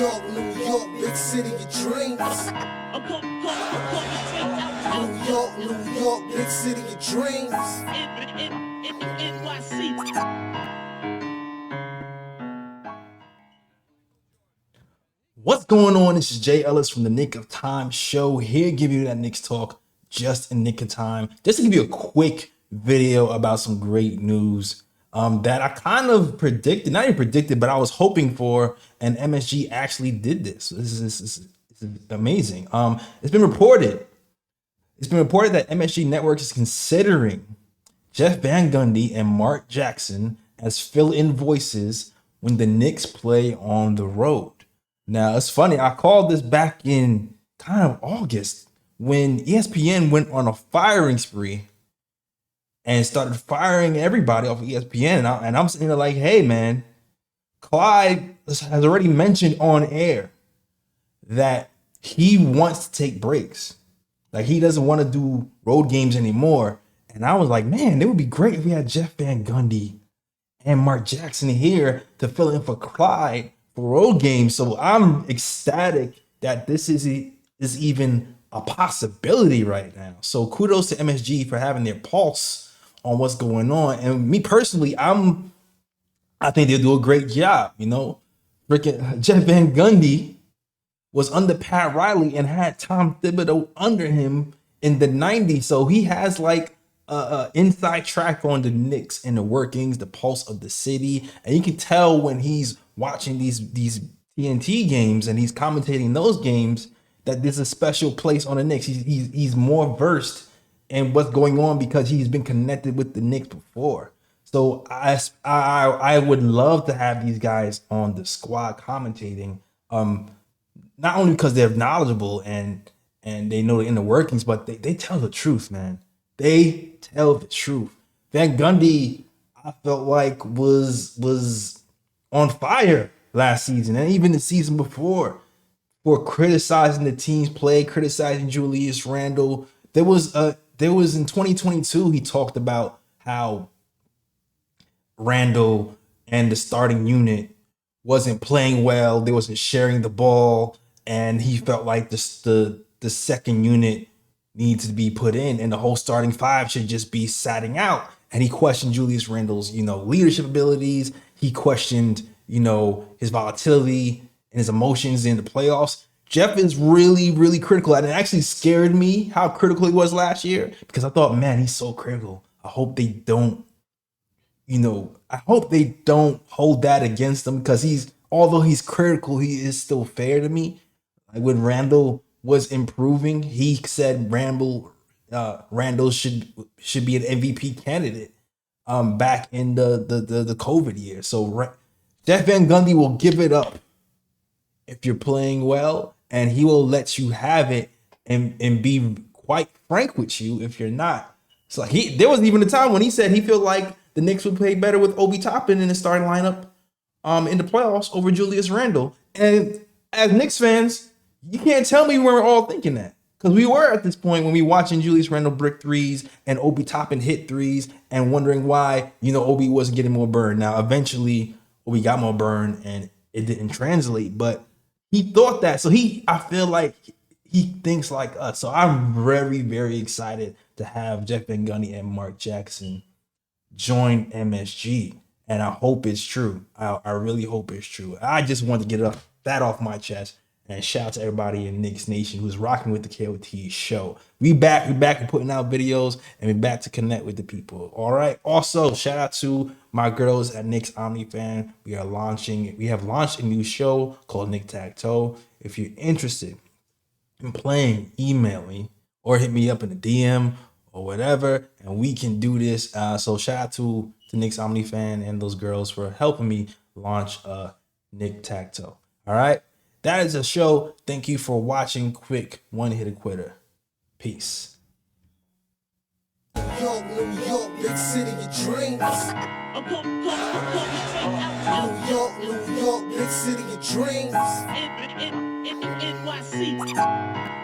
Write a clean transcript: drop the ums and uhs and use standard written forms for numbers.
New York, big city of dreams. New York, big city of dreams. What's going on? This is Jay Ellis from the Nick of Time show here, giving you that Knicks talk just in nick of time. Just to give you a quick video about some great news that I kind of predicted, not even predicted, but I was hoping for, and MSG actually did this. This is amazing. It's been reported that MSG Network is considering Jeff Van Gundy and Mark Jackson as fill-in voices when the Knicks play on the road. Now, it's funny, I called this back in kind of August when ESPN went on a firing spree and started firing everybody off of ESPN. And I'm sitting there like, hey, man, Clyde has already mentioned on air that he wants to take breaks. Like, he doesn't want to do road games anymore. And I was like, man, it would be great if we had Jeff Van Gundy and Mark Jackson here to fill in for Clyde for road games. So I'm ecstatic that this is even a possibility right now. So kudos to MSG for having their pulse on what's going on. And me personally, I think they'll do a great job. You know, freaking Jeff Van Gundy was under Pat Riley and had Tom Thibodeau under him in the 90s. So he has like inside track on the Knicks and the workings, the pulse of the city. And you can tell when he's watching these TNT games and he's commentating those games that there's a special place on the Knicks. He's more versed in what's going on because he's been connected with the Knicks before. So I would love to have these guys on the squad commentating, not only because they're knowledgeable and they know the inner workings, but they tell the truth, man. They tell the truth. Van Gundy, I felt like was on fire last season and even the season before for criticizing the team's play, criticizing Julius Randle. There was in 2022, he talked about how Randle and the starting unit wasn't playing well. They wasn't sharing the ball. And he felt like the second unit needs to be put in and the whole starting five should just be sitting out. And he questioned Julius Randle's, leadership abilities. He questioned, his volatility and his emotions in the playoffs. Jeff is really, really critical. And it actually scared me how critical he was last year because I thought, man, he's so critical. I hope they don't, hold that against him because although he's critical, he is still fair to me. Like when Randle was improving, he said Randle should be an MVP candidate back in the COVID year. So Jeff Van Gundy will give it up if you're playing well, and he will let you have it and be quite frank with you if you're not. So there was even a time when he said he felt like the Knicks would play better with Obi Toppin in the starting lineup in the playoffs over Julius Randle. And as Knicks fans, you can't tell me we weren't all thinking that. Because we were at this point when we watching Julius Randle brick threes and Obi Toppin hit threes and wondering why, Obi wasn't getting more burn. Now, eventually, Obi got more burn and it didn't translate, but he thought that. So I feel like he thinks like us. So I'm very, very excited to have Jeff Van Gundy and Mark Jackson join MSG. And I hope it's true. I really hope it's true. I just want to get that off my chest. And shout out to everybody in Knicks Nation who's rocking with the KOT show. We back and putting out videos, and we back to connect with the people. All right. Also, shout out to my girls at Knicks OmniFan. We have launched a new show called Nick Tag Toe. If you're interested in playing, email me or hit me up in the DM or whatever, and we can do this. So shout out to Knicks OmniFan and those girls for helping me launch Nick Tag Toe. All right. That is a show. Thank you for watching. Quick one-hitter quitter. Peace. New York, big city of dreams. New York, big city of dreams. NYC.